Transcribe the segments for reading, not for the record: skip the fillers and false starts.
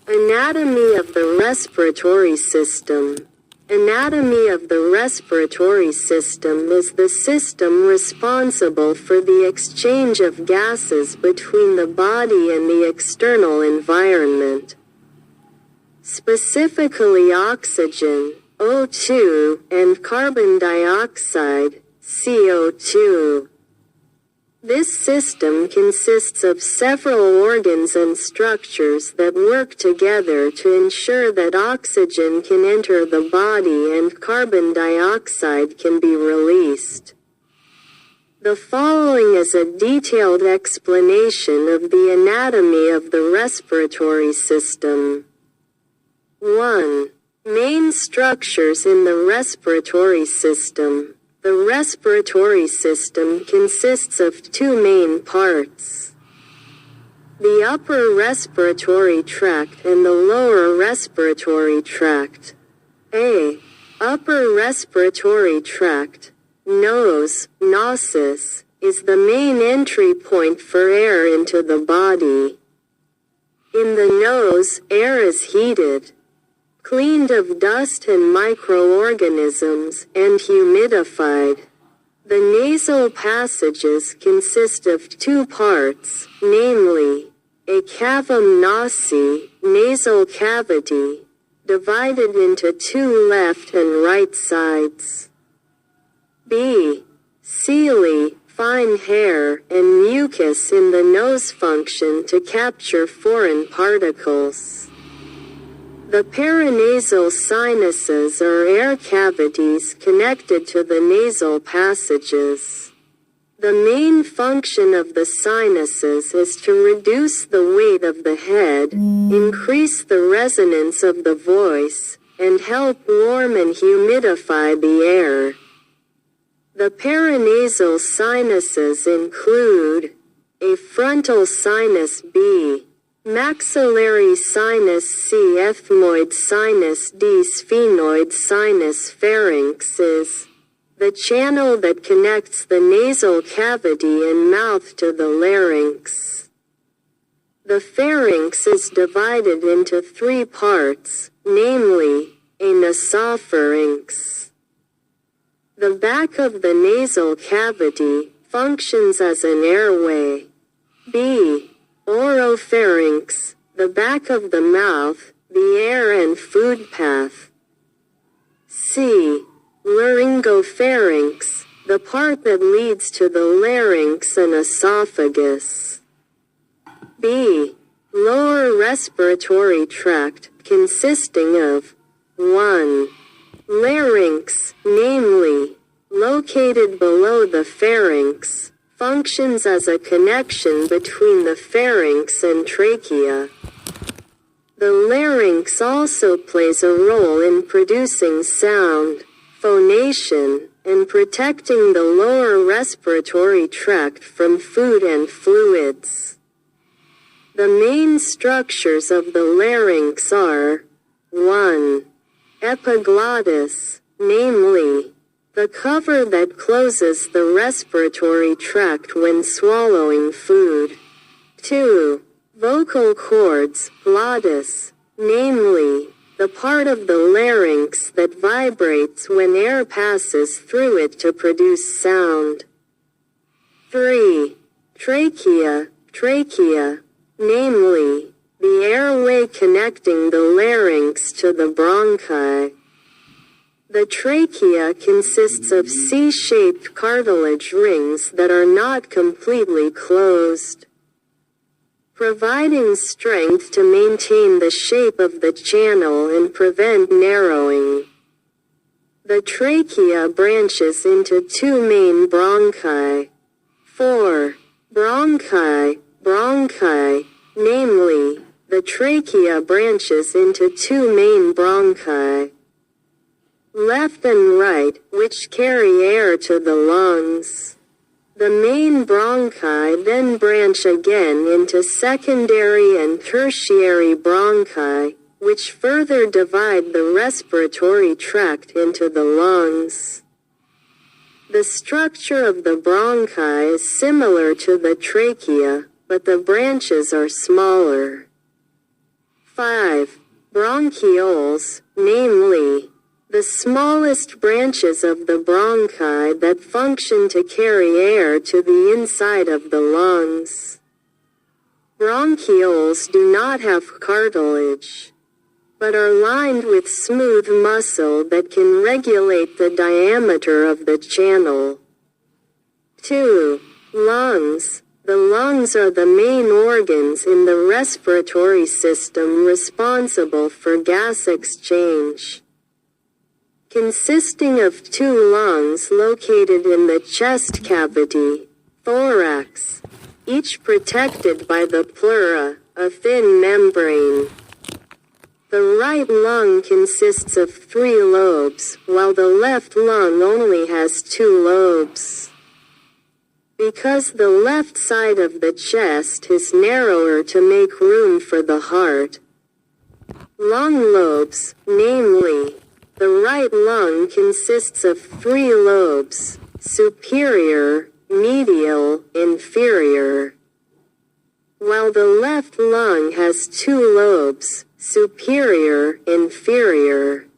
Anatomy of the respiratory system. Anatomy of the respiratory system is the system responsible for the exchange of gases between the body and the external environment. Specifically oxygen, O2, and carbon dioxide, CO2. This system consists of several organs and structures that work together to ensure that oxygen can enter the body and carbon dioxide can be released. The following is a detailed explanation of the anatomy of the respiratory system. 1. Main structures in the respiratory system. The respiratory system consists of two main parts: the upper respiratory tract and the lower respiratory tract. A. Upper respiratory tract, nose, Nasus, is the main entry point for air into the body. In the nose, air is heated, cleaned of dust and microorganisms, and humidified. The nasal passages consist of two parts, namely, a cavum nasi, nasal cavity, divided into two left and right sides. B. Cili, fine hair, and mucus in the nose function to capture foreign particles. The paranasal sinuses are air cavities connected to the nasal passages. The main function of the sinuses is to reduce the weight of the head, increase the resonance of the voice, and help warm and humidify the air. The paranasal sinuses include a frontal sinus B, maxillary sinus C, ethmoid sinus D. Sphenoid sinus. Pharynx is the channel that connects the nasal cavity and mouth to the larynx. The pharynx is divided into three parts, namely, a nasopharynx. The back of the nasal cavity functions as an airway. B. Oropharynx, the back of the mouth, the air and food path. C. Laryngopharynx, the part that leads to the larynx and esophagus. B. Lower respiratory tract, consisting of 1. Larynx, namely, located below the pharynx, functions as a connection between the pharynx and trachea. The larynx also plays a role in producing sound, phonation, and protecting the lower respiratory tract from food and fluids. The main structures of the larynx are 1. Epiglottis, namely, the cover that closes the respiratory tract when swallowing food. 2. Vocal cords, glottis, namely, the part of the larynx that vibrates when air passes through it to produce sound. 3. Trachea, namely, the airway connecting the larynx to the bronchi. The trachea consists of C-shaped cartilage rings that are not completely closed, providing strength to maintain the shape of the channel and prevent narrowing. The trachea branches into two main bronchi. 4. Bronchi, namely, the trachea branches into two main bronchi, left and right, which carry air to the lungs. The main bronchi then branch again into secondary and tertiary bronchi, which further divide the respiratory tract into the lungs. The structure of the bronchi is similar to the trachea, but the branches are smaller. 5. Bronchioles, namely, the smallest branches of the bronchi that function to carry air to the inside of the lungs. Bronchioles do not have cartilage, but are lined with smooth muscle that can regulate the diameter of the channel. 2. Lungs. The lungs are the main organs in the respiratory system responsible for gas exchange. Consisting of 2 lungs located in the chest cavity, thorax, each protected by the pleura, a thin membrane. The right lung consists of 3 lobes, while the left lung only has 2 lobes. Because the left side of the chest is narrower to make room for the heart, lung lobes, namely, the right lung consists of 3 lobes, superior, medial, inferior, while the left lung has 2 lobes, superior, inferior.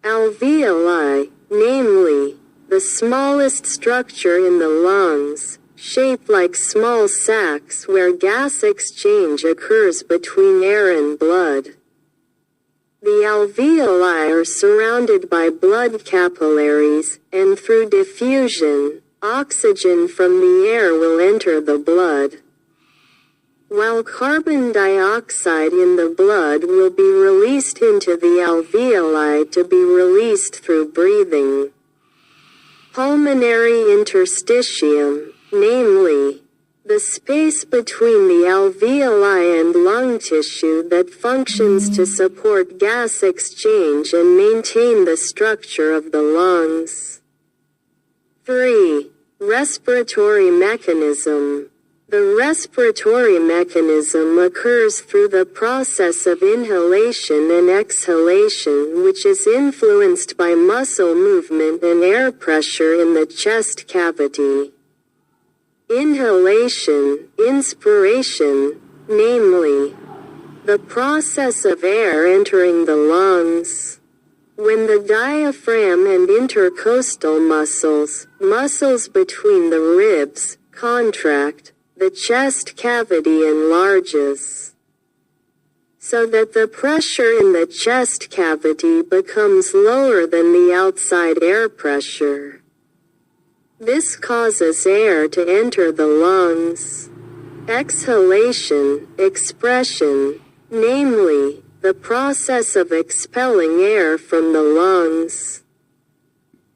Alveoli, namely, the smallest structure in the lungs, shaped like small sacs where gas exchange occurs between air and blood. The alveoli are surrounded by blood capillaries, and through diffusion, oxygen from the air will enter the blood, while carbon dioxide in the blood will be released into the alveoli to be released through breathing. Pulmonary interstitium, namely, the space between the alveoli and lung tissue that functions to support gas exchange and maintain the structure of the lungs. 3. Respiratory mechanism. The respiratory mechanism occurs through the process of inhalation and exhalation, which is influenced by muscle movement and air pressure in the chest cavity. Inhalation, inspiration, namely, the process of air entering the lungs. When the diaphragm and intercostal muscles between the ribs, contract, the chest cavity enlarges, so that the pressure in the chest cavity becomes lower than the outside air pressure. This causes air to enter the lungs. Exhalation, expression, namely, the process of expelling air from the lungs.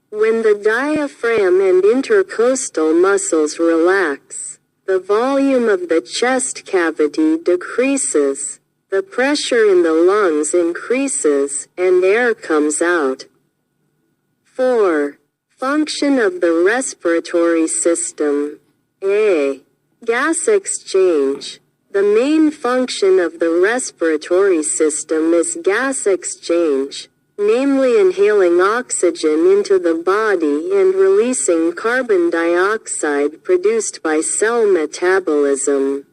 When the diaphragm and intercostal muscles relax, the volume of the chest cavity decreases, the pressure in the lungs increases, and air comes out. 4. Function of the respiratory system. A. Gas exchange. The main function of the respiratory system is gas exchange, namely inhaling oxygen into the body and releasing carbon dioxide produced by cell metabolism.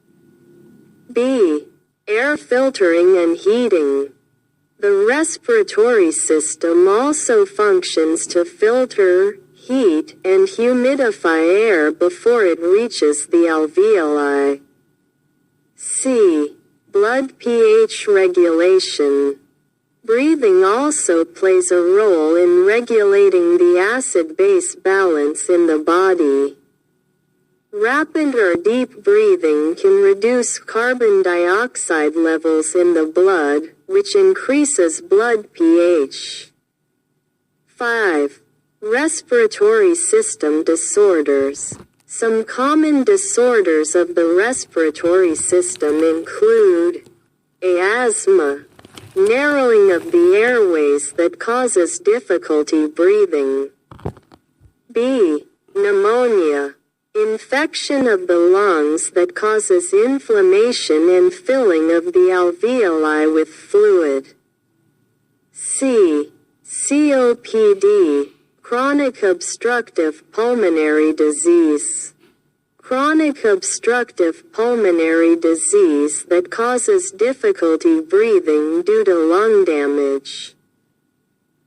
B. Air filtering and heating. The respiratory system also functions to filter, heat, and humidify air before it reaches the alveoli. C. Blood pH regulation. Breathing also plays a role in regulating the acid-base balance in the body. Rapid or deep breathing can reduce carbon dioxide levels in the blood, which increases blood pH. 5. Respiratory system disorders. Some common disorders of the respiratory system include asthma, narrowing of the airways that causes difficulty breathing. B. Pneumonia, infection of the lungs that causes inflammation and filling of the alveoli with fluid. C. COPD, chronic obstructive pulmonary disease. chronic obstructive pulmonary disease that causes difficulty breathing due to lung damage.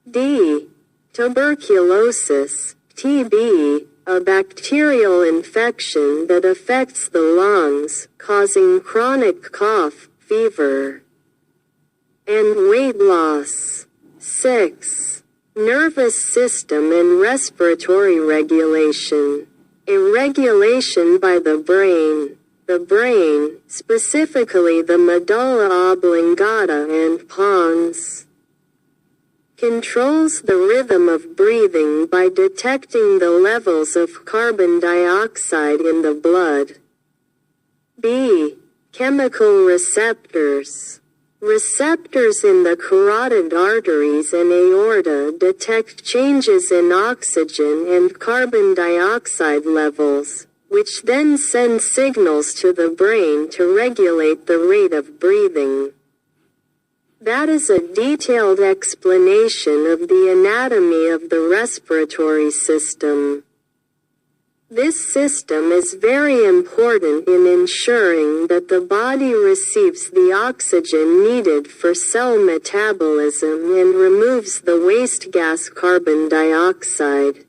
D. Tuberculosis, TB, a bacterial infection that affects the lungs, causing chronic cough, fever, and weight loss. 6. Nervous system and respiratory regulation. Irregulation by the brain. The brain, specifically the medulla oblongata and pons, controls the rhythm of breathing by detecting the levels of carbon dioxide in the blood. B. Chemical receptors. Receptors in the carotid arteries and aorta detect changes in oxygen and carbon dioxide levels, which then send signals to the brain to regulate the rate of breathing. That is a detailed explanation of the anatomy of the respiratory system. This system is very important in ensuring that the body receives the oxygen needed for cell metabolism and removes the waste gas carbon dioxide.